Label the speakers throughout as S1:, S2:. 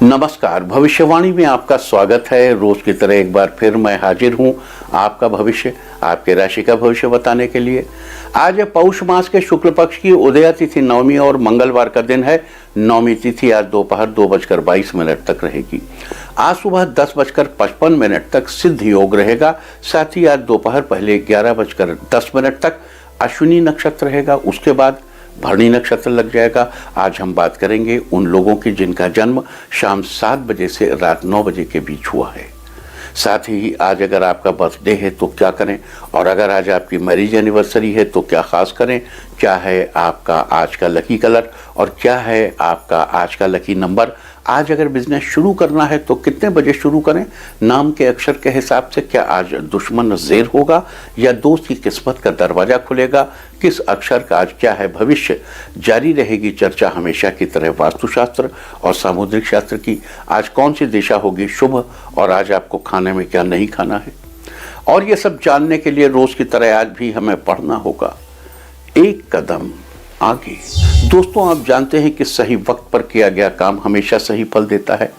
S1: नमस्कार, भविष्यवाणी में आपका स्वागत है। रोज की तरह एक बार फिर मैं हाजिर हूं आपका भविष्य, आपके राशि का भविष्य बताने के लिए। आज पौष मास के शुक्ल पक्ष की उदया तिथि नवमी और मंगलवार का दिन है। नवमी तिथि आज दोपहर 2:22 तक रहेगी। आज सुबह 10:55 तक सिद्ध योग रहेगा। साथ ही आज दोपहर पहले 11:10 तक अश्विनी नक्षत्र रहेगा। उसके बाद भरणी नक्षत्र लग जाएगा। आज हम बात करेंगे उन लोगों की जिनका जन्म शाम 7 बजे से रात 9 बजे के बीच हुआ है। साथ ही आज अगर आपका बर्थडे है तो क्या करें, और अगर आज आपकी मैरिज एनिवर्सरी है तो क्या खास करें, क्या है आपका आज का लकी कलर और क्या है आपका आज का लकी नंबर। आज अगर बिजनेस शुरू करना है तो कितने बजे शुरू करें, नाम के अक्षर के हिसाब से क्या आज दुश्मन ज़ेर होगा या दोस्त की किस्मत का दरवाजा खुलेगा, किस अक्षर का आज क्या है भविष्य। जारी रहेगी चर्चा हमेशा की तरह वास्तुशास्त्र और सामुद्रिक शास्त्र की। आज कौन सी दिशा होगी शुभ और आज आपको खाने में क्या नहीं खाना है, और ये सब जानने के लिए रोज की तरह आज भी हमें पढ़ना होगा एक कदम आगे। दोस्तों, आप जानते हैं कि सही वक्त पर किया गया काम हमेशा सही फल देता है।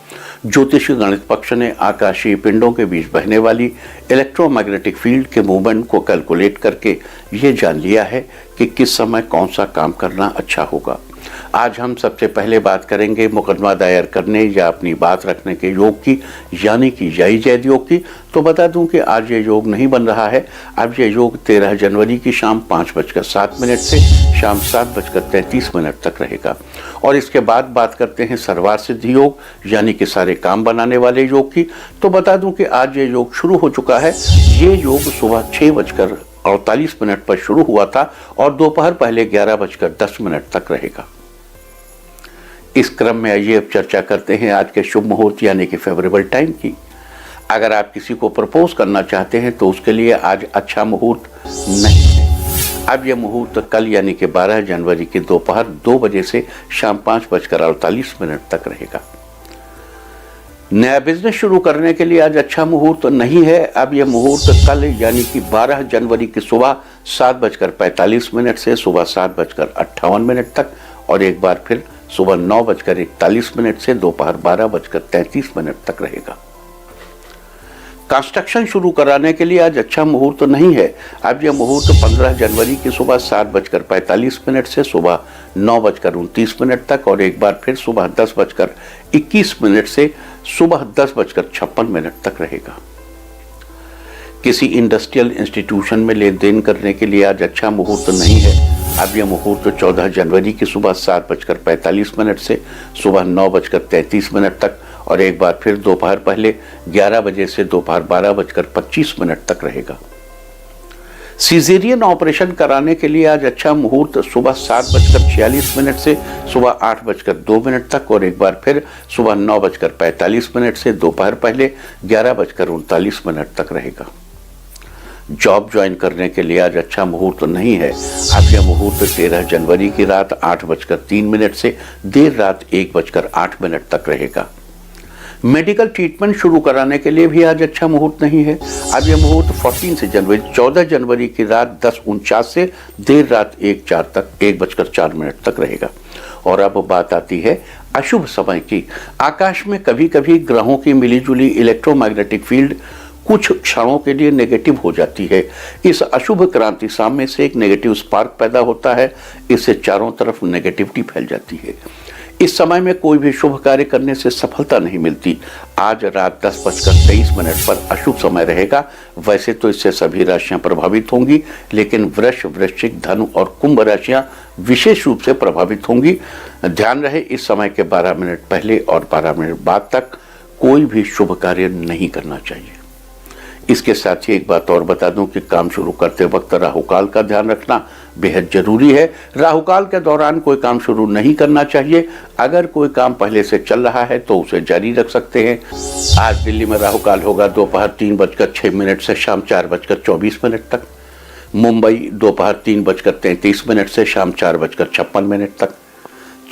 S1: ज्योतिष गणित पक्ष ने आकाशीय पिंडों के बीच बहने वाली इलेक्ट्रोमैग्नेटिक फील्ड के मूवमेंट को कैलकुलेट करके ये जान लिया है कि किस समय कौन सा काम करना अच्छा होगा। आज हम सबसे पहले बात करेंगे मुकदमा दायर करने या अपनी बात रखने के योग की, यानी कि जय जैद योग की। तो बता दूं कि आज ये योग नहीं बन रहा है। अब ये योग 13 जनवरी की शाम 5:07 से शाम 7:33 तक रहेगा। और इसके बाद बात करते हैं सर्वार्थ सिद्धि योग, यानी कि सारे काम बनाने वाले योग की। तो बता दूं कि आज ये योग शुरू हो चुका है। ये योग सुबह 6:48 पर शुरू हुआ था और दोपहर पहले 11:10 तक रहेगा। इस क्रम में आइए अब चर्चा करते हैं आज के शुभ मुहूर्त यानी कि फेवरेबल टाइम की। अगर आप किसी को प्रपोज करना चाहते हैं तो उसके लिए आज अच्छा मुहूर्त नहीं है। अब यह मुहूर्त कल यानी कि 12 जनवरी के दोपहर 2 बजे से शाम 5:48 तक रहेगा। नया बिजनेस शुरू करने के लिए आज अच्छा मुहूर्त नहीं है। अब यह मुहूर्त कल यानी कि 12 जनवरी की सुबह 7:45 से सुबह 7:58 तक और एक बार फिर सुबह 9:41 से दोपहर 12:33 तक रहेगा। कंस्ट्रक्शन शुरू कराने के लिए आज अच्छा मुहूर्त नहीं है। अब यह मुहूर्त 15 जनवरी की सुबह 7:45 से सुबह 9:29 तक और एक बार फिर सुबह 10:21 से सुबह 10:56 तक रहेगा। किसी इंडस्ट्रियल इंस्टीट्यूशन में लेन देन करने के लिए आज अच्छा मुहूर्त नहीं है। अब यह मुहूर्त 14 जनवरी की सुबह 7:45 से सुबह 9:33 तक और एक बार फिर दोपहर पहले 11 बजे से दोपहर 12:25 तक रहेगा। सीजेरियन ऑपरेशन कराने के लिए आज अच्छा मुहूर्त सुबह 7:46 से सुबह 8:02 तक और एक बार फिर सुबह 9:45 से दोपहर पहले 11:39 तक रहेगा। जॉब ज्वाइन करने के लिए आज अच्छा मुहूर्त नहीं है। अब यह मुहूर्त 13 जनवरी की रात 8:03 से देर रात 1:08 तक रहेगा। मेडिकल ट्रीटमेंट शुरू कराने के लिए भी आज अच्छा मुहूर्त नहीं है। अब यह मुहूर्त 14 जनवरी की रात 10:49 से देर रात 1:04 तक रहेगा। और अब बात आती है अशुभ समय की। आकाश में कभी कभी ग्रहों की मिलीजुली इलेक्ट्रोमैग्नेटिक फील्ड कुछ क्षणों के लिए नेगेटिव हो जाती है। इस अशुभ क्रांति सामने से एक नेगेटिव स्पार्क पैदा होता है। इससे चारों तरफ नेगेटिविटी फैल जाती है। इस समय में कोई भी शुभ कार्य करने से सफलता नहीं मिलती। आज रात 10:23 पर अशुभ समय रहेगा। वैसे तो इससे सभी राशियां प्रभावित होंगी, लेकिन वृष, वृश्चिक, धनु और कुंभ राशियां विशेष रूप से प्रभावित होंगी। ध्यान रहे, इस समय के 12 मिनट पहले और 12 मिनट बाद तक कोई भी शुभ कार्य नहीं करना चाहिए। इसके साथ ही एक बात और बता दूं कि काम शुरू करते वक्त राहुकाल का ध्यान रखना बेहद जरूरी है। राहुकाल के दौरान कोई काम शुरू नहीं करना चाहिए। अगर कोई काम पहले से चल रहा है तो उसे जारी रख सकते हैं। आज दिल्ली में राहुकाल होगा दोपहर 3:06 से शाम 4:24 तक। मुंबई दोपहर 3:33 से शाम 4:56 तक।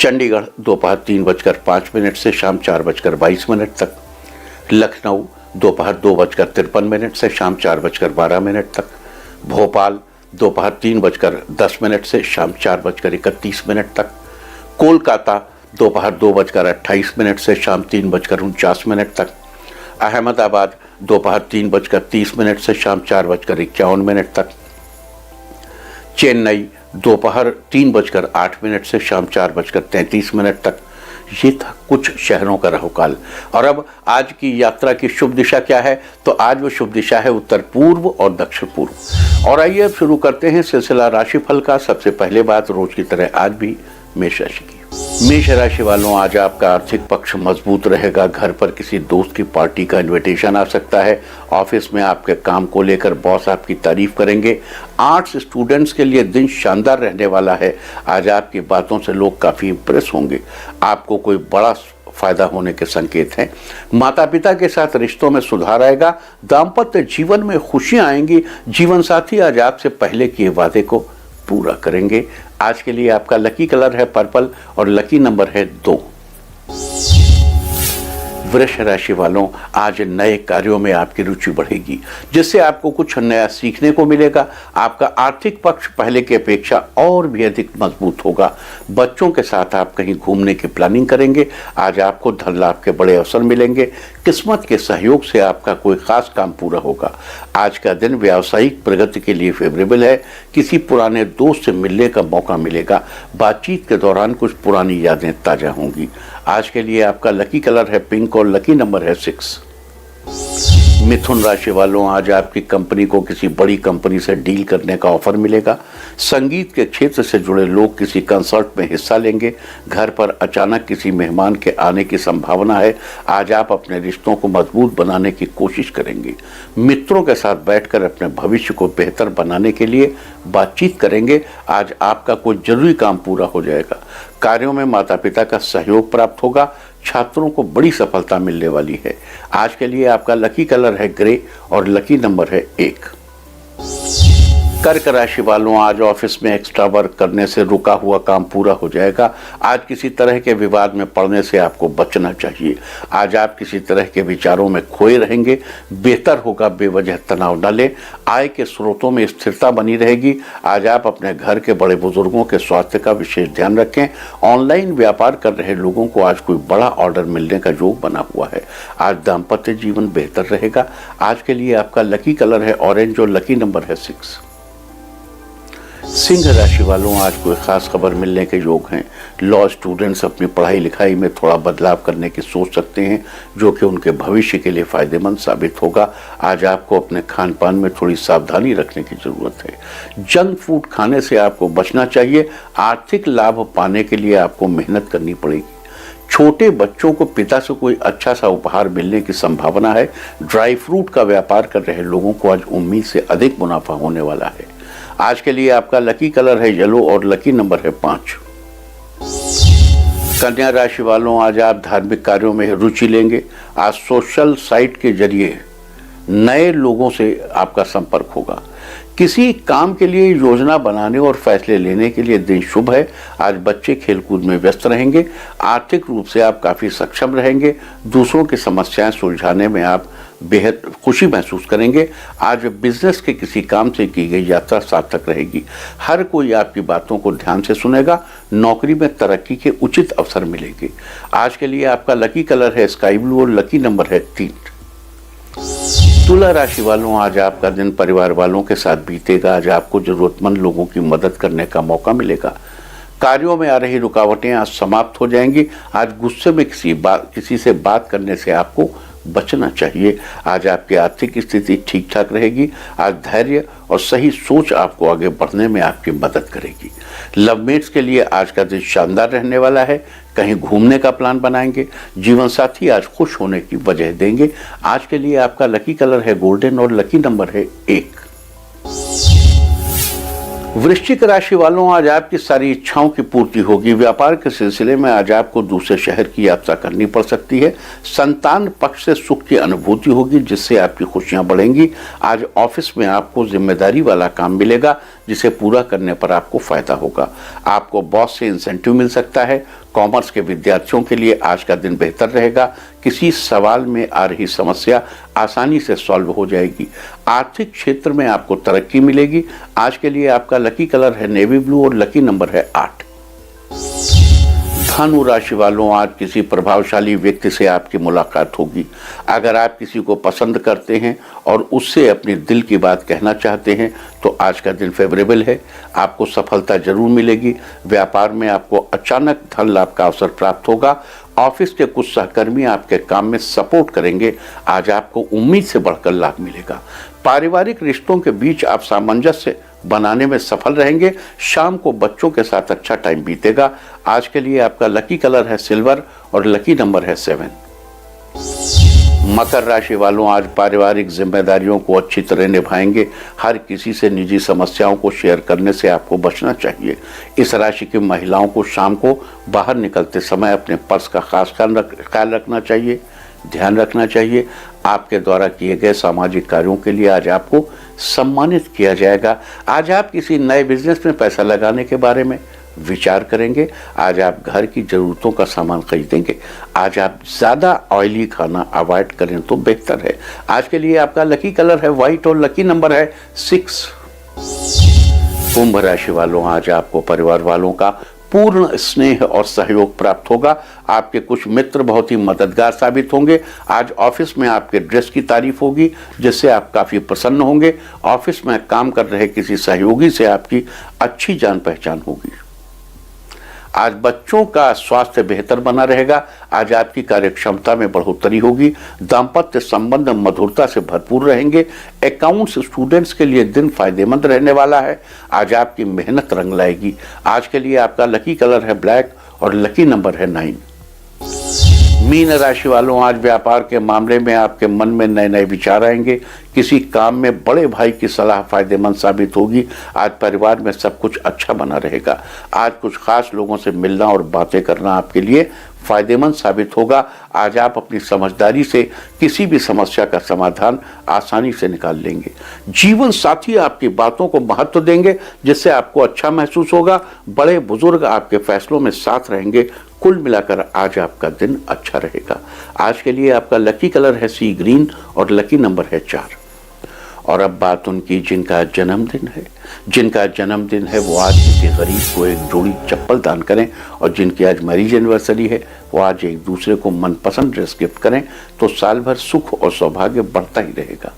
S1: चंडीगढ़ दोपहर 3:05 से शाम 4:22 तक। लखनऊ दोपहर 2:53 से शाम 4:12 तक। भोपाल दोपहर 3:10 से शाम 4:31 तक। कोलकाता दोपहर 2:28 से शाम 3:49 तक। अहमदाबाद दोपहर 3:30 से शाम 4:51 तक। चेन्नई दोपहर 3:08 से शाम 4:33 तक। ये था कुछ शहरों का राहुकाल। और अब आज की यात्रा की शुभ दिशा क्या है? तो आज वो शुभ दिशा है उत्तर पूर्व और दक्षिण पूर्व। और आइए अब शुरू करते हैं सिलसिला राशिफल का। सबसे पहले बात रोज की तरह आज भी मेष राशि की। मेष राशि वालों, आज आपका आर्थिक पक्ष मजबूत रहेगा। घर पर किसी दोस्त की पार्टी का इनविटेशन आ सकता है। ऑफिस में आपके काम को लेकर बॉस आपकी तारीफ करेंगे। आर्ट्स स्टूडेंट्स के लिए दिन शानदार रहने वाला है। आज आपकी बातों से लोग काफी इंप्रेस होंगे। आपको कोई बड़ा फायदा होने के संकेत हैं। माता पिता के साथ रिश्तों में सुधार आएगा। दाम्पत्य जीवन में खुशियां आएंगी। जीवन साथी आज आपसे पहले किए वादे को पूरा करेंगे। आज के लिए आपका लकी कलर है पर्पल और लकी नंबर है 2। वृष राशि वालों, आज नए कार्यों में आपकी रुचि बढ़ेगी, जिससे आपको कुछ नया सीखने को मिलेगा। आपका आर्थिक पक्ष पहले की अपेक्षा और भी अधिक मजबूत होगा। बच्चों के साथ आप कहीं घूमने की प्लानिंग करेंगे। आज आपको धन लाभ के बड़े अवसर मिलेंगे। किस्मत के सहयोग से आपका कोई खास काम पूरा होगा। आज का दिन व्यावसायिक प्रगति के लिए फेवरेबल है। किसी पुराने दोस्त से मिलने का मौका मिलेगा। बातचीत के दौरान कुछ पुरानी यादें ताजा होंगी। आज के लिए आपका लकी कलर है पिंक और लकी नंबर है 6। मिथुन राशि वालों, आज आपकी कंपनी को किसी बड़ी कंपनी से डील करने का ऑफर मिलेगा। संगीत के क्षेत्र से जुड़े लोग किसी कंसर्ट में हिस्सा लेंगे। घर पर अचानक किसी मेहमान के आने की संभावना है। आज आप अपने रिश्तों को मजबूत बनाने की कोशिश करेंगे। मित्रों के साथ बैठकर अपने भविष्य को बेहतर बनाने के लिए बातचीत करेंगे। आज आपका कोई जरूरी काम पूरा हो जाएगा। कार्यों में माता पिता का सहयोग प्राप्त होगा। छात्रों को बड़ी सफलता मिलने वाली है। आज के लिए आपका लकी कलर है ग्रे और लकी नंबर है 1। कर्क राशि वालों, आज ऑफिस में एक्स्ट्रा वर्क करने से रुका हुआ काम पूरा हो जाएगा। आज किसी तरह के विवाद में पड़ने से आपको बचना चाहिए। आज आप किसी तरह के विचारों में खोए रहेंगे। बेहतर होगा बेवजह तनाव न लें। आय के स्रोतों में स्थिरता बनी रहेगी। आज आप अपने घर के बड़े बुजुर्गों के स्वास्थ्य का विशेष ध्यान रखें। ऑनलाइन व्यापार कर रहे लोगों को आज कोई बड़ा ऑर्डर मिलने का योग बना हुआ है। आज दाम्पत्य जीवन बेहतर रहेगा। आज के लिए आपका लकी कलर है ऑरेंज और लकी नंबर है 6। सिंह राशि वालों, आज कोई खास खबर मिलने के योग हैं। लॉ स्टूडेंट्स अपनी पढ़ाई लिखाई में थोड़ा बदलाव करने की सोच सकते हैं, जो कि उनके भविष्य के लिए फायदेमंद साबित होगा। आज आपको अपने खान पान में थोड़ी सावधानी रखने की जरूरत है। जंक फूड खाने से आपको बचना चाहिए। आर्थिक लाभ पाने के लिए आपको मेहनत करनी पड़ेगी। छोटे बच्चों को पिता से कोई अच्छा सा उपहार मिलने की संभावना है। ड्राई फ्रूट का व्यापार कर रहे लोगों को आज उम्मीद से अधिक मुनाफा होने वाला है। आज के लिए आपका लकी कलर है येलो और लकी नंबर है 5। कन्या राशि वालों, आज आप धार्मिक कार्यों में रुचि लेंगे। आज सोशल साइट के जरिए नए लोगों से आपका संपर्क होगा। किसी काम के लिए योजना बनाने और फैसले लेने के लिए दिन शुभ है। आज बच्चे खेलकूद में व्यस्त रहेंगे। आर्थिक रूप से आप काफी सक्षम रहेंगे। दूसरों की समस्याएं सुलझाने में आप बेहद खुशी महसूस करेंगे। आज बिजनेस के किसी काम से की गई यात्रा सार्थक रहेगी। हर कोई आपकी बातों को ध्यान से सुनेगा। नौकरी में तरक्की के उचित अवसर मिलेंगे। आज के लिए आपका लकी कलर है स्काई ब्लू और लकी नंबर है 3। तुला राशि वालों, आज आपका दिन परिवार वालों के साथ बीतेगा। आज आपको जरूरतमंद लोगों की मदद करने का मौका मिलेगा। कार्यों में आ रही रुकावटें आज समाप्त हो जाएंगी। आज गुस्से में किसी से बात करने से आपको बचना चाहिए। आज आपकी आर्थिक स्थिति ठीक ठाक रहेगी। आज धैर्य और सही सोच आपको आगे बढ़ने में आपकी मदद करेगी। लवमेट्स के लिए आज का दिन शानदार रहने वाला है। कहीं घूमने का प्लान बनाएंगे। जीवन साथी आज खुश होने की वजह देंगे। आज के लिए आपका लकी कलर है गोल्डन और लकी नंबर है 1। वृश्चिक राशि वालों, आज आपकी सारी इच्छाओं की पूर्ति होगी। व्यापार के सिलसिले में आज आपको दूसरे शहर की यात्रा करनी पड़ सकती है। संतान पक्ष से सुख की अनुभूति होगी, जिससे आपकी खुशियां बढ़ेंगी। आज ऑफिस में आपको जिम्मेदारी वाला काम मिलेगा, जिसे पूरा करने पर आपको फायदा होगा। आपको बॉस से इंसेंटिव मिल सकता है। कॉमर्स के विद्यार्थियों के लिए आज का दिन बेहतर रहेगा। किसी सवाल में आ रही समस्या आसानी से सॉल्व हो जाएगी। आर्थिक क्षेत्र में आपको तरक्की मिलेगी। आज के लिए आपका लकी कलर है नेवी ब्लू और लकी नंबर है 8। धनु राशि वालों, आज किसी प्रभावशाली व्यक्ति से आपकी मुलाकात होगी। अगर आप किसी को पसंद करते हैं और उससे अपनी दिल की बात कहना चाहते हैं तो आज का दिन फेवरेबल है, आपको सफलता जरूर मिलेगी। व्यापार में आपको अचानक धन लाभ का अवसर प्राप्त होगा। ऑफिस के कुछ सहकर्मी आपके काम में सपोर्ट करेंगे। आज आपको उम्मीद से बढ़कर लाभ मिलेगा। पारिवारिक रिश्तों के बीच आप सामंजस्य बनाने में सफल रहेंगे। शाम को बच्चों के साथ अच्छा टाइम बीतेगा। आज के लिए आपका लकी कलर है सिल्वर और लकी नंबर है 7। मकर राशि वालों, आज पारिवारिक जिम्मेदारियों को अच्छी तरह निभाएंगे। हर किसी से निजी समस्याओं को शेयर करने से आपको बचना चाहिए। इस राशि की महिलाओं को शाम को बाहर निकलते समय अपने पर्स का खास ख्याल रखना चाहिए, ध्यान रखना चाहिए। आपके द्वारा किए गए सामाजिक कार्यों के लिए आज आपको सम्मानित किया जाएगा। आज आप किसी नए बिजनेस में पैसा लगाने के बारे में विचार करेंगे। आज आप घर की जरूरतों का सामान खरीदेंगे। आज आप ज्यादा ऑयली खाना अवॉइड करें तो बेहतर है। आज के लिए आपका लकी कलर है व्हाइट और लकी नंबर है 6। कुंभ राशि वालों, आज आपको परिवार वालों का पूर्ण स्नेह और सहयोग प्राप्त होगा। आपके कुछ मित्र बहुत ही मददगार साबित होंगे। आज ऑफिस में आपके ड्रेस की तारीफ होगी जिससे आप काफी प्रसन्न होंगे। ऑफिस में काम कर रहे किसी सहयोगी से आपकी अच्छी जान पहचान होगी। आज बच्चों का स्वास्थ्य बेहतर बना रहेगा। आज आपकी कार्यक्षमता में बढ़ोतरी होगी। दाम्पत्य संबंध मधुरता से भरपूर रहेंगे। अकाउंट्स स्टूडेंट्स के लिए दिन फायदेमंद रहने वाला है। आज आपकी मेहनत रंग लाएगी। आज के लिए आपका लकी कलर है ब्लैक और लकी नंबर है 9। मीन राशि वालों, आज व्यापार के मामले में आपके मन में नए नए विचार आएंगे। किसी काम में बड़े भाई की सलाह फायदेमंद साबित होगी। आज परिवार में सब कुछ अच्छा बना रहेगा। आज कुछ खास लोगों से मिलना और बातें करना आपके लिए फायदेमंद साबित होगा। आज आप अपनी समझदारी से किसी भी समस्या का समाधान आसानी से निकाल लेंगे। जीवन साथी आपकी बातों को महत्व देंगे जिससे आपको अच्छा महसूस होगा। बड़े बुजुर्ग आपके फैसलों में साथ रहेंगे। कुल मिलाकर आज आपका दिन अच्छा रहेगा। आज के लिए आपका लकी कलर है सी ग्रीन और लकी नंबर है 4। और अब बात उनकी जिनका जन्मदिन है वो आज किसी गरीब को एक जोड़ी चप्पल दान करें। और जिनकी आज मैरिज एनिवर्सरी है वो आज एक दूसरे को मनपसंद ड्रेस गिफ्ट करें तो साल भर सुख और सौभाग्य बढ़ता ही रहेगा।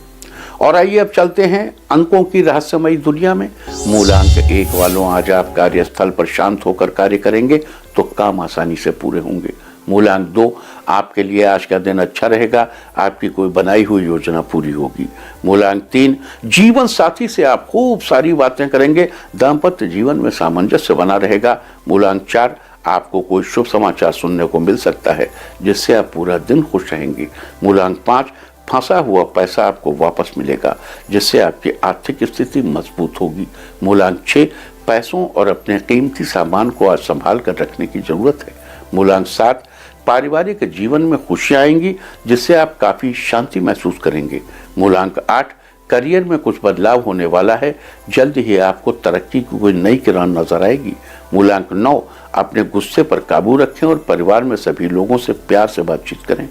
S1: और आइए अब चलते हैं अंकों की रहस्यमयी दुनिया में। मूलांक 1 वालों, आज आप कार्यस्थल पर शांत होकर कार्य करेंगे तो काम आसानी से पूरे होंगे। मूलांक 2, आपके लिए आज का दिन अच्छा रहेगा। आपकी कोई बनाई हुई योजना पूरी होगी। मूलांक 3, जीवन साथी से आप खूब सारी बातें करेंगे। दाम्पत्य जीवन में सामंजस्य बना रहेगा। मूलांक 4, आपको कोई शुभ समाचार सुनने को मिल सकता है जिससे आप पूरा दिन खुश रहेंगे। मूलांक 5, फंसा हुआ पैसा आपको वापस मिलेगा जिससे आपकी आर्थिक स्थिति मजबूत होगी। मूलांक 6, पैसों और अपने कीमती सामान को आज संभाल कर रखने की जरूरत है। मूलांक 7, पारिवारिक जीवन में खुशियां आएंगी जिससे आप काफी शांति महसूस करेंगे। मूलांक 8, करियर में कुछ बदलाव होने वाला है। जल्द ही आपको तरक्की की कोई नई किरण नजर आएगी। मूलांक 9, अपने गुस्से पर काबू रखें और परिवार में सभी लोगों से प्यार से बातचीत करें।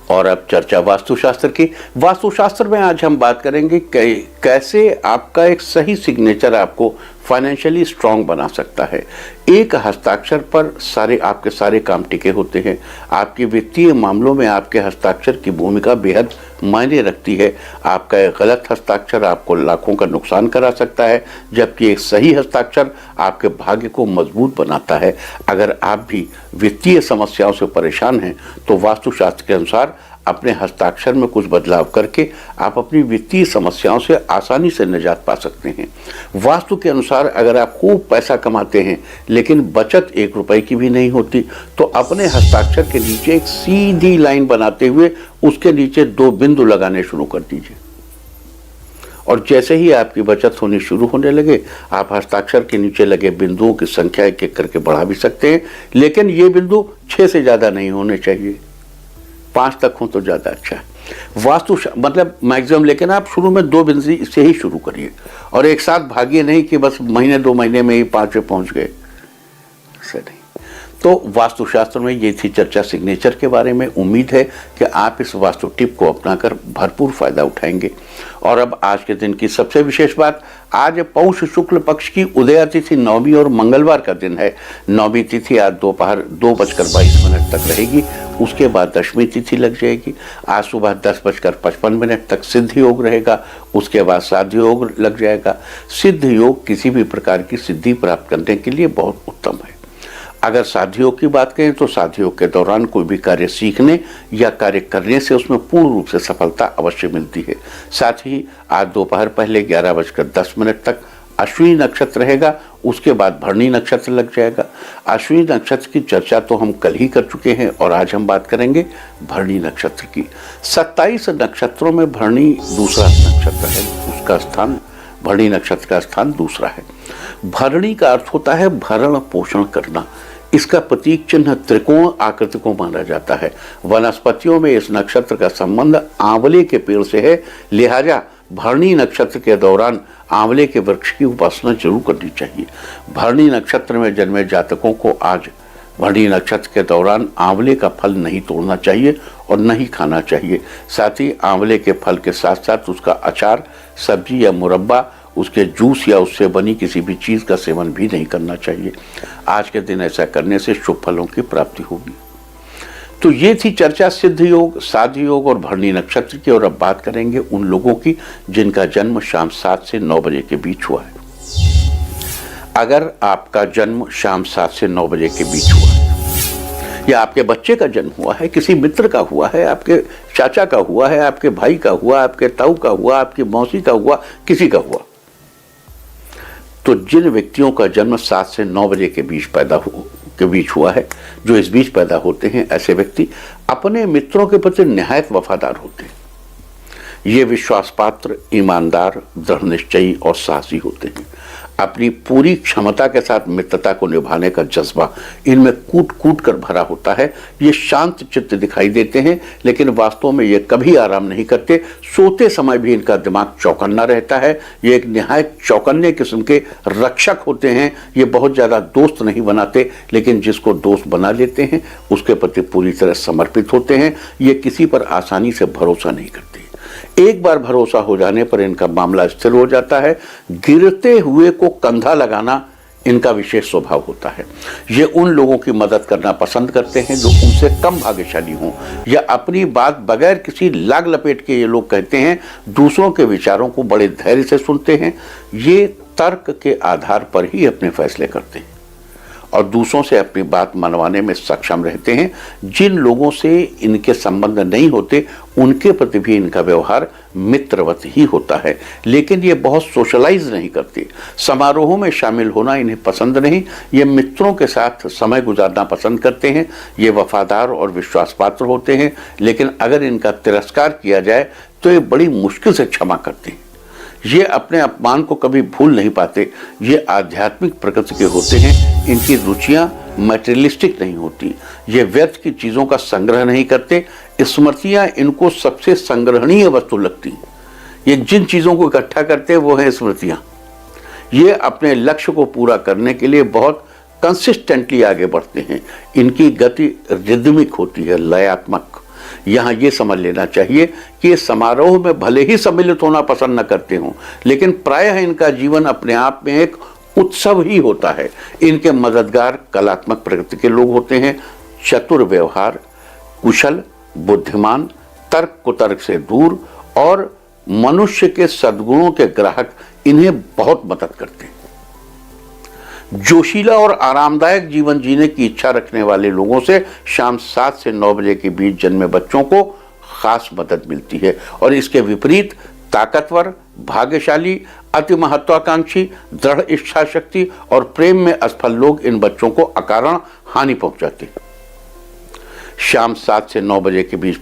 S1: और अब चर्चा वास्तुशास्त्र की। वास्तुशास्त्र में आज हम बात करेंगे कैसे आपका एक सही सिग्नेचर आपको फाइनेंशियली स्ट्रांग बना सकता है। एक हस्ताक्षर पर आपके सारे काम टिके होते हैं। आपके वित्तीय मामलों में आपके हस्ताक्षर की भूमिका बेहद मायने रखती है। आपका एक गलत हस्ताक्षर आपको लाखों का नुकसान करा सकता है, जबकि एक सही हस्ताक्षर आपके भाग्य को मजबूत बनाता है। अगर आप भी वित्तीय समस्याओं से परेशान हैं तो वास्तुशास्त्र के अनुसार अपने हस्ताक्षर में कुछ बदलाव करके आप अपनी वित्तीय समस्याओं से आसानी से निजात पा सकते हैं। वास्तु के अनुसार अगर आप खूब पैसा कमाते हैं लेकिन बचत 1 रुपए की भी नहीं होती तो अपने हस्ताक्षर के नीचे एक सीधी लाइन बनाते हुए उसके नीचे 2 बिंदु लगाने शुरू कर दीजिए। और जैसे ही आपकी बचत होनी शुरू होने लगे आप हस्ताक्षर के नीचे लगे बिंदुओं की संख्या एक-एक करके बढ़ा भी सकते हैं, लेकिन ये बिंदु 6 से ज्यादा नहीं होने चाहिए। 5 तक हो तो ज्यादा अच्छा है। वास्तु मतलब मैक्सिमम, लेकिन आप शुरू में 2 बिंदु से ही शुरू करिए और एक साथ भागिए नहीं कि बस महीने 2 महीने में ही 5 पे पहुंच गए, ऐसा नहीं। तो वास्तुशास्त्र में ये थी चर्चा सिग्नेचर के बारे में। उम्मीद है कि आप इस वास्तु टिप को अपनाकर भरपूर फायदा उठाएंगे। और अब आज के दिन की सबसे विशेष बात, आज पौष शुक्ल पक्ष की उदया तिथि नवमी और मंगलवार का दिन है। नवमी तिथि आज दोपहर 2:22 तक रहेगी, उसके बाद दशमी तिथि लग जाएगी। आज सुबह 10:55 तक सिद्ध योग रहेगा, उसके बाद साध्य योग लग जाएगा। सिद्ध योग किसी भी प्रकार की सिद्धि प्राप्त करने के लिए बहुत उत्तम है। अगर साध्य योग की बात करें तो साध्य योग के दौरान कोई भी कार्य सीखने या कार्य करने से उसमें पूर्ण रूप से सफलता अवश्य मिलती है। साथ ही आज दोपहर पहले 11:10 तक अश्विनी नक्षत्र रहेगा, उसके बाद भरणी नक्षत्र लग जाएगा। अश्विनी नक्षत्र की चर्चा तो हम कल ही कर चुके हैं और आज हम बात करेंगे भरणी नक्षत्र की। 27 नक्षत्रों में भरणी दूसरा नक्षत्र है, उसका स्थान, भरणी नक्षत्र का स्थान दूसरा है। भरणी का अर्थ होता है भरण पोषण करना। इसका प्रतीक चिन्ह त्रिकोण आकृति को माना जाता है। वनस्पतियों में इस नक्षत्र का संबंध आंवले के पेड़ से है, लिहाजा भरणी नक्षत्र के दौरान आंवले के वृक्ष की उपासना जरूर करनी चाहिए। भरणी नक्षत्र में जन्मे जातकों को आज भरणी नक्षत्र के दौरान आंवले का फल नहीं तोड़ना चाहिए और नहीं खाना चाहिए। साथ ही आंवले के फल के साथ साथ उसका अचार, सब्जी या मुरब्बा, उसके जूस या उससे बनी किसी भी चीज़ का सेवन भी नहीं करना चाहिए। आज के दिन ऐसा करने से शुभ फलों की प्राप्ति होगी। तो ये थी चर्चा सिद्ध योग, साध्य योग और भरणी नक्षत्र की। और अब बात करेंगे उन लोगों की जिनका जन्म शाम 7 से 9 बजे के बीच हुआ है। अगर आपका जन्म शाम 7 से 9 बजे के बीच हुआ है, या आपके बच्चे का जन्म हुआ है, किसी मित्र का हुआ है, आपके चाचा का हुआ है, आपके भाई का हुआ, आपके ताऊ का हुआ, आपकी मौसी का हुआ, किसी का हुआ, तो जिन व्यक्तियों का जन्म 7 से 9 बजे के बीच हुआ है, जो इस बीच पैदा होते हैं, ऐसे व्यक्ति अपने मित्रों के प्रति निहायत वफादार होते हैं। ये विश्वास पात्र, ईमानदार, दृढ़ निश्चयी और साहसी होते हैं। अपनी पूरी क्षमता के साथ मित्रता को निभाने का जज्बा इनमें कूट कूट कर भरा होता है। ये शांत चित्त दिखाई देते हैं, लेकिन वास्तव में ये कभी आराम नहीं करते। सोते समय भी इनका दिमाग चौकन्ना रहता है। ये एक निहायत चौकन्ने किस्म के रक्षक होते हैं। ये बहुत ज़्यादा दोस्त नहीं बनाते, लेकिन जिसको दोस्त बना लेते हैं उसके प्रति पूरी तरह समर्पित होते हैं। ये किसी पर आसानी से भरोसा नहीं करते। एक बार भरोसा हो जाने पर इनका मामला स्थिर हो जाता है। गिरते हुए को कंधा लगाना इनका विशेष स्वभाव होता है। ये उन लोगों की मदद करना पसंद करते हैं जो उनसे कम भाग्यशाली हों, या अपनी बात बगैर किसी लाग लपेट के ये लोग कहते हैं। दूसरों के विचारों को बड़े धैर्य से सुनते हैं। ये तर्क के आधार पर ही अपने फैसले करते हैं और दूसरों से अपनी बात मनवाने में सक्षम रहते हैं। जिन लोगों से इनके संबंध नहीं होते उनके प्रति भी इनका व्यवहार मित्रवत ही होता है, लेकिन ये बहुत सोशलाइज नहीं करते। समारोहों में शामिल होना इन्हें पसंद नहीं। ये मित्रों के साथ समय गुजारना पसंद करते हैं। ये वफादार और विश्वास पात्र होते हैं, लेकिन अगर इनका तिरस्कार किया जाए तो ये बड़ी मुश्किल से क्षमा करते हैं। ये अपने अपमान को कभी भूल नहीं पाते। ये आध्यात्मिक प्रकृति के होते हैं। इनकी रुचियां मटेरियलिस्टिक नहीं होती। ये व्यर्थ की चीज़ों का संग्रह नहीं करते। स्मृतियां इनको सबसे संग्रहणीय वस्तु लगती हैं। ये जिन चीज़ों को इकट्ठा करते हैं वो है स्मृतियां। ये अपने लक्ष्य को पूरा करने के लिए बहुत कंसिस्टेंटली आगे बढ़ते हैं। इनकी गति रिदमिक होती है, लयात्मक। यहाँ ये समझ लेना चाहिए कि समारोह में भले ही सम्मिलित होना पसंद न करते हों, लेकिन प्रायः इनका जीवन अपने आप में एक उत्सव ही होता है। इनके मददगार कलात्मक प्रकृति के लोग होते हैं। चतुर व्यवहार, कुशल, बुद्धिमान, तर्क कुतर्क से दूर और मनुष्य के सद्गुणों के ग्राहक इन्हें बहुत मदद करते हैं। जोशीला और आरामदायक जीवन जीने की इच्छा रखने वाले लोगों से शाम 7 से 9 बजे के बीच जन्मे बच्चों को खास मदद मिलती है। और इसके विपरीत ताकतवर, भाग्यशाली, अति महत्वाकांक्षी, दृढ़ इच्छा शक्ति और प्रेम में असफल लोग इन बच्चों को अकारण हानि पहुंचाते हैं। शाम 7 से 9 बजे के बीच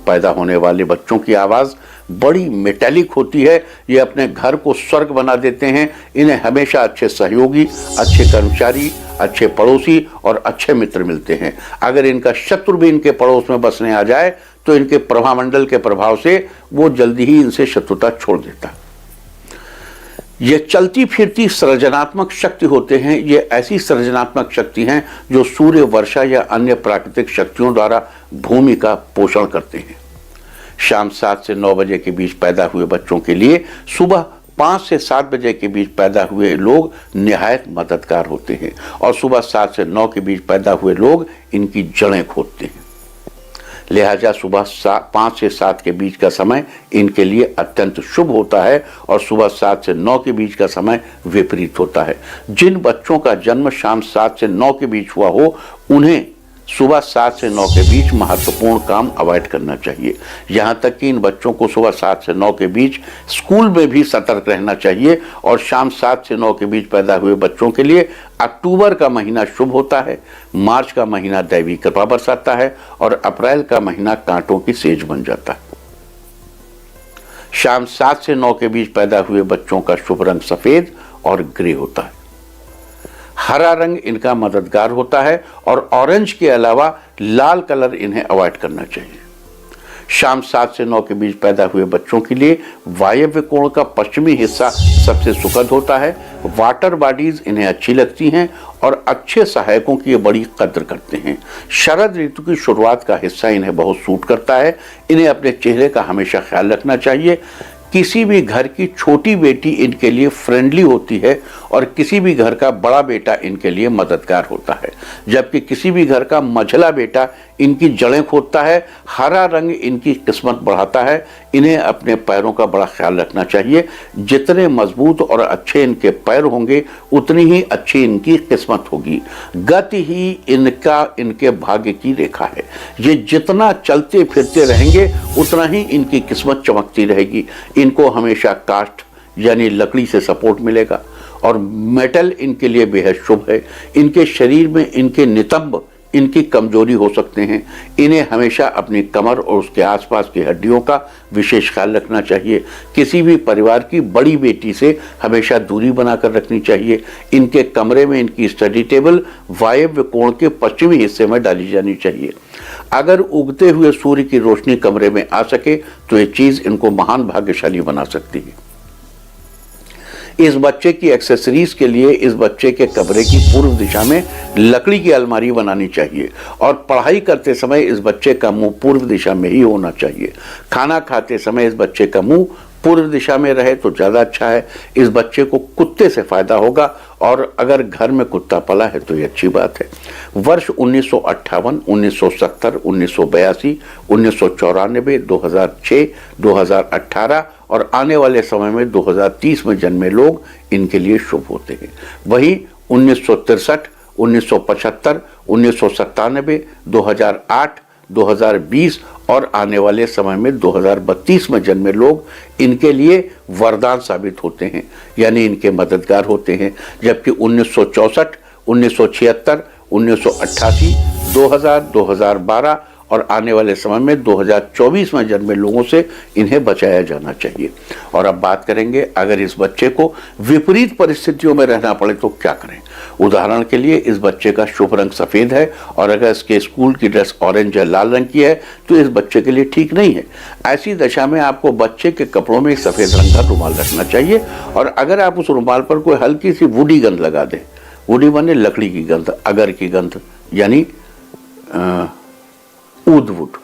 S1: पैदा होने वाले बच्चों की आवाज़ बड़ी मेटालिक होती है। ये अपने घर को स्वर्ग बना देते हैं। इन्हें हमेशा अच्छे सहयोगी, अच्छे कर्मचारी, अच्छे पड़ोसी और अच्छे मित्र मिलते हैं। अगर इनका शत्रु भी इनके पड़ोस में बसने आ जाए तो इनके प्रभामंडल के प्रभाव से वो जल्दी ही इनसे शत्रुता छोड़ देता। ये चलती फिरती सृजनात्मक शक्ति होते हैं। ये ऐसी सृजनात्मक शक्ति हैं जो सूर्य, वर्षा या अन्य प्राकृतिक शक्तियों द्वारा भूमि का पोषण करते हैं। शाम 7 से 9 बजे के बीच पैदा हुए बच्चों के लिए सुबह 5 से 7 बजे के बीच पैदा हुए लोग निहायत मददगार होते हैं और सुबह 7 से 9 के बीच पैदा हुए लोग इनकी जड़ें खोदते हैं। लिहाजा सुबह 5 से 7 के बीच का समय इनके लिए अत्यंत शुभ होता है और सुबह 7 से 9 के बीच का समय विपरीत होता है। जिन बच्चों का जन्म शाम 7 से 9 के बीच हुआ हो उन्हें सुबह 7 से 9 के बीच महत्वपूर्ण काम अवॉइड करना चाहिए। यहाँ तक कि इन बच्चों को सुबह 7 से 9 के बीच स्कूल में भी सतर्क रहना चाहिए और शाम 7 से 9 के बीच पैदा हुए बच्चों के लिए अक्टूबर का महीना शुभ होता है, मार्च का महीना दैवी कृपा बरसाता है और अप्रैल का महीना कांटों की सेज बन जाता है। शाम 7 से 9 के बीच पैदा हुए बच्चों का शुभ रंग सफेद और ग्रे होता है। हरा रंग इनका मददगार होता है और ऑरेंज के अलावा लाल कलर इन्हें अवॉइड करना चाहिए। शाम 7 से 9 के बीच पैदा हुए बच्चों के लिए वायव्य कोण का पश्चिमी हिस्सा सबसे सुखद होता है। वाटर बॉडीज इन्हें अच्छी लगती हैं और अच्छे सहायकों की ये बड़ी कद्र करते हैं। शरद ऋतु की शुरुआत का हिस्सा इन्हें बहुत सूट करता है। इन्हें अपने चेहरे का हमेशा ख्याल रखना चाहिए। किसी भी घर की छोटी बेटी इनके लिए फ्रेंडली होती है और किसी भी घर का बड़ा बेटा इनके लिए मददगार होता है, जबकि किसी भी घर का मझला बेटा इनकी जड़ें खोदता है। हरा रंग इनकी किस्मत बढ़ाता है। इन्हें अपने पैरों का बड़ा ख्याल रखना चाहिए। जितने मजबूत और अच्छे इनके पैर होंगे उतनी ही अच्छी इनकी किस्मत होगी। गति ही इनके भाग्य की रेखा है। ये जितना चलते फिरते रहेंगे उतना ही इनकी किस्मत चमकती रहेगी। इनको हमेशा काष्ठ यानी लकड़ी से सपोर्ट मिलेगा और मेटल इनके लिए बेहद शुभ है। इनके शरीर में इनके नितंब इनकी कमजोरी हो सकते हैं। इन्हें हमेशा अपनी कमर और उसके आसपास की हड्डियों का विशेष ख्याल रखना चाहिए। किसी भी परिवार की बड़ी बेटी से हमेशा दूरी बनाकर रखनी चाहिए। इनके कमरे में इनकी स्टडी टेबल वायव्य कोण के पश्चिमी हिस्से में डाली जानी चाहिए। अगर उगते हुए सूर्य की रोशनी कमरे में आ सके तो ये चीज इनको महान भाग्यशाली बना सकती है। इस बच्चे की एक्सेसरीज के लिए इस बच्चे के कमरे की पूर्व दिशा में लकड़ी की अलमारी बनानी चाहिए और पढ़ाई करते समय इस बच्चे का मुंह पूर्व दिशा में ही होना चाहिए। खाना खाते समय इस बच्चे का मुंह पूर्व दिशा में रहे तो ज़्यादा अच्छा है। इस बच्चे को कुत्ते से फायदा होगा और अगर घर में कुत्ता पला है तो ये अच्छी बात है। वर्ष 1958, 1970, 1982, 1994, 2006, 2018 और आने वाले समय में 2030 में जन्मे लोग इनके लिए शुभ होते हैं। वहीं 1963, 1975, 1997, 2008, 2020 और आने वाले समय में 2032 में जन्मे लोग इनके लिए वरदान साबित होते हैं, यानी इनके मददगार होते हैं। जबकि 1964, 1976, 1988, 2000, 2012 और आने वाले समय में 2024 में जन्मे लोगों से इन्हें बचाया जाना चाहिए। और अब बात करेंगे अगर इस बच्चे को विपरीत परिस्थितियों में रहना पड़े तो क्या करें। उदाहरण के लिए इस बच्चे का शुभ रंग सफ़ेद है और अगर इसके स्कूल की ड्रेस ऑरेंज या लाल रंग की है तो इस बच्चे के लिए ठीक नहीं है। ऐसी दशा में आपको बच्चे के कपड़ों में एक सफ़ेद रंग का रुमाल रखना चाहिए और अगर आप उस रुमाल पर कोई हल्की सी वुडी गंध लगा दें, वुडी माने लकड़ी की गंध, अगर की गंध यानी ऊदवुड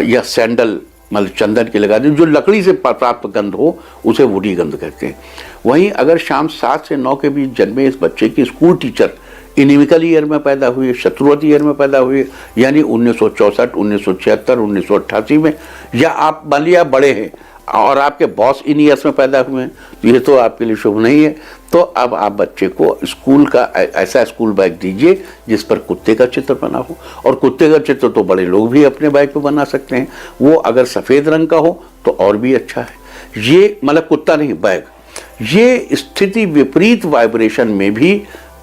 S1: या सैंडल मतलब चंदन की लगा दें, जो लकड़ी से प्राप्त गंध हो उसे वुडी गंध कहते हैं। वहीं अगर शाम 7 से 9 के बीच जन्मे इस बच्चे की स्कूल टीचर इनिमिकल ईयर में पैदा हुई, शत्रुवत ईयर में पैदा हुई, यानी 1964, 1976, 1988 में, या आप मान लिया बड़े हैं और आपके बॉस इन ईयर्स में पैदा हुए हैं तो ये तो आपके लिए शुभ नहीं है। तो अब आप बच्चे को स्कूल का ऐसा स्कूल बैग दीजिए जिस पर कुत्ते का चित्र बना हो, और कुत्ते का चित्र तो बड़े लोग भी अपने बैग पे बना सकते हैं। वो अगर सफ़ेद रंग का हो तो और भी अच्छा है। ये मतलब कुत्ता नहीं, बैग। ये स्थिति विपरीत वाइब्रेशन में भी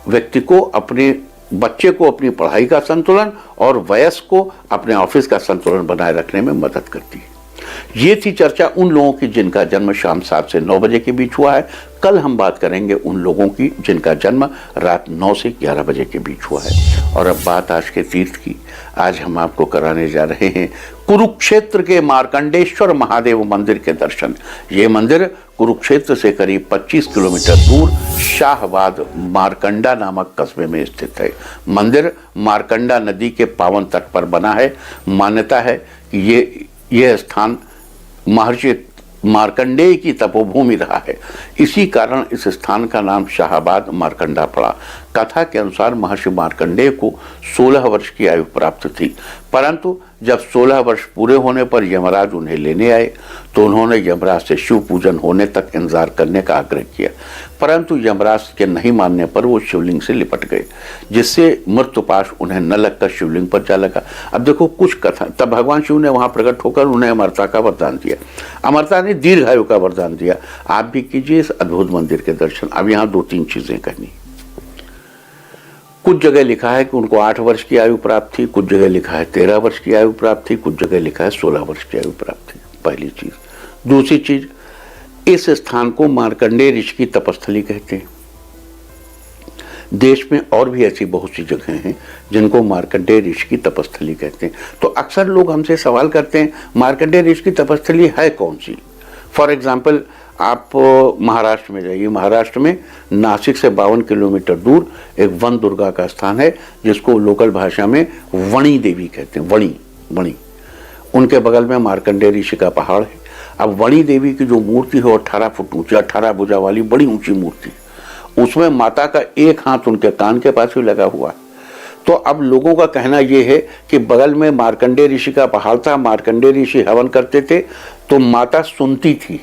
S1: व्यक्ति को अपने बच्चे को अपनी पढ़ाई का संतुलन और वयस्क को अपने ऑफिस का संतुलन बनाए रखने में मदद करती है। ये थी चर्चा उन लोगों की जिनका जन्म शाम 7 से 9 बजे के बीच हुआ है। कल हम बात करेंगे उन लोगों की जिनका जन्म रात 9 से 11 बजे के बीच हुआ है। और अब बात आज के तीर्थ की। आज हम आपको कराने जा रहे हैं कुरुक्षेत्र के मार्कंडेश्वर महादेव मंदिर के दर्शन। ये मंदिर कुरुक्षेत्र से करीब 25 किलोमीटर दूर शाहबाद मारकंडा नामक कस्बे में स्थित है। मंदिर मारकंडा नदी के पावन तट पर बना है। मान्यता है कि यह स्थान महर्षि मार्कंडेय की तपोभूमि रहा है। इसी कारण इस स्थान का नाम शाहाबाद मार्कंडा पड़ा। कथा के अनुसार महर्षि मार्कंडेय को 16 वर्ष की आयु प्राप्त थी, परंतु जब 16 वर्ष पूरे होने पर यमराज उन्हें लेने आए तो उन्होंने यमराज से शिव पूजन होने तक इंतजार करने का आग्रह किया, परंतु यमराज के नहीं मानने पर वो शिवलिंग से लिपट गए, जिससे मृत्युपाश उन्हें न लगकर शिवलिंग पर जा लगा। अब देखो कुछ कथा, तब भगवान शिव ने वहां प्रकट होकर उन्हें अमरता का वरदान दिया, अमरता ने दीर्घायु का वरदान दिया। आप भी कीजिए इस अद्भुत मंदिर के दर्शन। अब यहाँ 2-3 चीजें कहनी। कुछ जगह लिखा है कि उनको 8 वर्ष की आयु प्राप्त थी, कुछ जगह लिखा है 13 वर्ष की आयु प्राप्त थी, कुछ जगह लिखा है 16 वर्ष की आयु प्राप्त थी। पहली चीज। दूसरी चीज, इस स्थान को मार्कंडेय ऋषि की तपस्थली कहते हैं। देश में और भी ऐसी बहुत सी जगह हैं जिनको मार्कंडेय ऋषि की तपस्थली कहते हैं। तो अक्सर लोग हमसे सवाल करते हैं मार्कंडेय ऋषि की तपस्थली है कौन सी। फॉर एग्जाम्पल, आप महाराष्ट्र में जाइए, महाराष्ट्र में नासिक से 52 किलोमीटर दूर एक वन दुर्गा का स्थान है जिसको लोकल भाषा में वणी देवी कहते हैं। वणी उनके बगल में मार्कंडेय ऋषि का पहाड़ है। अब वणी देवी की जो मूर्ति है 18 फुट ऊंची, 18 भुजा वाली बड़ी ऊंची मूर्ति, उसमें माता का एक हाथ उनके कान के पास ही लगा हुआ है। तो अब लोगों का कहना यह है कि बगल में मार्कंडेय ऋषि का पहाड़ था, मार्कंडेय ऋषि हवन करते थे तो माता सुनती थी,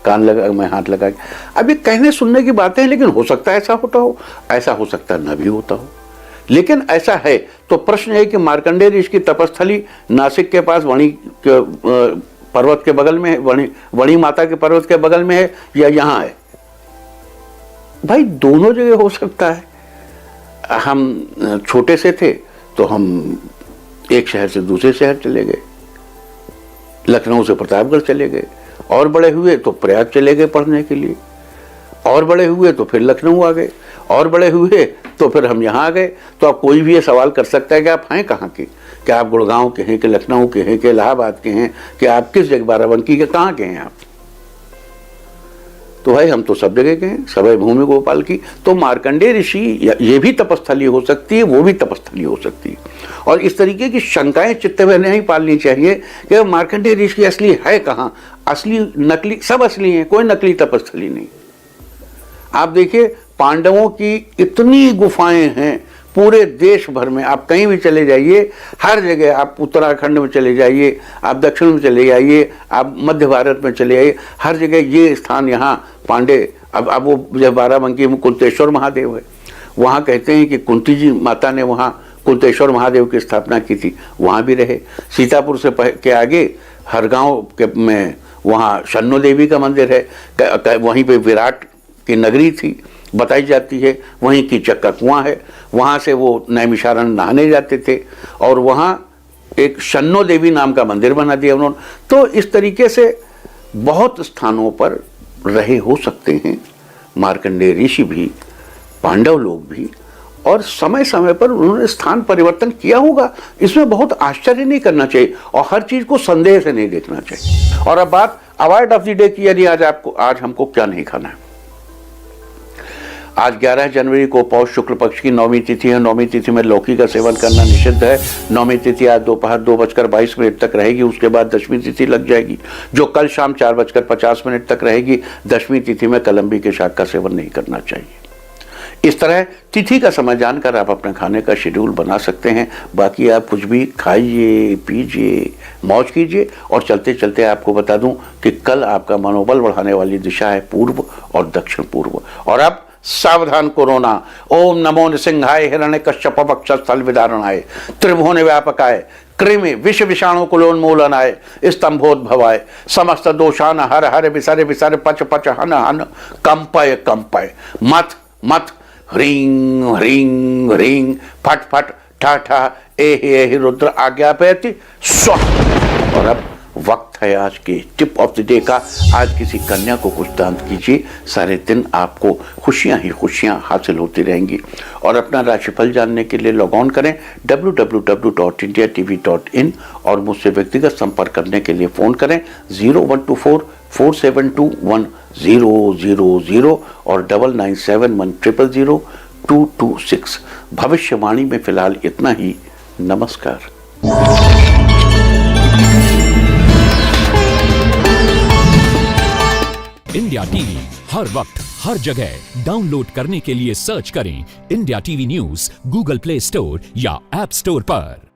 S1: कान लगा में हाथ लगा के। अब ये कहने सुनने की बातें हैं, लेकिन हो सकता है ऐसा होता हो, ऐसा हो सकता है न भी होता हो, लेकिन ऐसा है। तो प्रश्न है कि मार्कंडेय ऋषि की तपस्थली नासिक के पास वणी पर्वत के बगल में है, वणी माता के पर्वत के बगल में है या यहाँ है। भाई दोनों जगह हो सकता है। हम छोटे से थे तो हम एक शहर से दूसरे शहर चले गए, लखनऊ से प्रतापगढ़ चले गए, और बड़े हुए तो प्रयाग चले गए पढ़ने के लिए, और बड़े हुए तो फिर लखनऊ आ गए, और बड़े हुए तो फिर हम यहाँ आ गए। तो आप कोई भी ये सवाल कर सकता है कि आप हैं कहाँ के, क्या आप गुड़गांव के हैं, कि लखनऊ के हैं, कि इलाहाबाद के हैं, कि आप किस जगह बाराबंकी के कहाँ के हैं आप। तो भाई हम तो सब जगह के हैं, सभय भूमि गोपाल की। तो मार्कंडेय ऋषि ये भी तपस्थली हो सकती है, वो भी तपस्थली हो सकती है। और इस तरीके की शंकाएं चित्त में नहीं पालनी चाहिए कि मार्कंडेय ऋषि असली है कहाँ, असली नकली सब असली हैं, कोई नकली तपस्थली नहीं। आप देखिए पांडवों की इतनी गुफाएं हैं पूरे देश भर में, आप कहीं भी चले जाइए, हर जगह, आप उत्तराखंड में चले जाइए, आप दक्षिण में चले जाइए, आप मध्य भारत में चले जाइए, हर जगह ये स्थान यहाँ पांडे। अब वो जब बाराबंकी में कुंतेश्वर महादेव है, वहाँ कहते हैं कि कुंती जी माता ने वहाँ कुंतेश्वर महादेव की स्थापना की थी, वहाँ भी रहे। सीतापुर से के आगे हरगांव के में वहाँ शन्नो देवी का मंदिर है, वहीं पे विराट की नगरी थी बताई जाती है, वहीं की चक्का कुआं है, वहाँ से वो नैमिषारण्य नहाने जाते थे, और वहाँ एक शन्नो देवी नाम का मंदिर बना दिया उन्होंने। तो इस तरीके से बहुत स्थानों पर रहे हो सकते हैं मार्कंडेय ऋषि भी, पांडव लोग भी, और समय समय पर उन्होंने स्थान परिवर्तन किया होगा। इसमें बहुत आश्चर्य नहीं करना चाहिए और हर चीज को संदेह से नहीं देखना चाहिए। और अब बात अवॉइड ऑफ द डे की, यानी आज हमको क्या नहीं खाना है। आज 11 जनवरी को पौष शुक्ल पक्ष की 9वीं तिथि है। 9वीं तिथि में लौकी का सेवन करना निषिद्ध है। 9वीं तिथि आज दोपहर 2:22 तक रहेगी, उसके बाद 10वीं तिथि लग जाएगी, जो कल शाम 4:50 तक रहेगी। 10वीं तिथि में कलम्बी के शाक का सेवन नहीं करना चाहिए। इस तरह तिथि का समय जानकर आप अपने खाने का शेड्यूल बना सकते हैं। बाकी आप कुछ भी खाइए, पीजिए, मौज कीजिए। और चलते चलते आपको बता दूं कि कल आपका मनोबल बढ़ाने वाली दिशा है पूर्व और दक्षिण पूर्व। और अब सावधान कोरोना। ओम नमो नृसिंहाय हिरण्य कश्यप वक्षस्थल विदारणाय त्रिभुवन व्यापकाय कृमि विष विषाणु कुलोन्मूलनाय स्तंभोद्भवाय समस्त दोषान हर हर विसर विसर पच पच हन हन कंपय कंपय मथ मथ ह्रीं ह्रीं ह्रीं फट फट ठा ठा एहि रुद्र आज्ञापयति स्वाहा। और अब वक्त है आज के टिप ऑफ द डे का। आज किसी कन्या को कुछ दान कीजिए, सारे दिन आपको खुशियां ही खुशियां हासिल होती रहेंगी। और अपना राशिफल जानने के लिए लॉग ऑन करें www.indiatv.in और मुझसे व्यक्तिगत संपर्क करने के लिए फ़ोन करें 0124-472-1000 और 9971000226। भविष्यवाणी में फिलहाल इतना ही। नमस्कार।
S2: इंडिया टीवी हर वक्त हर जगह डाउनलोड करने के लिए सर्च करें India TV news Google play store या ऐप स्टोर पर।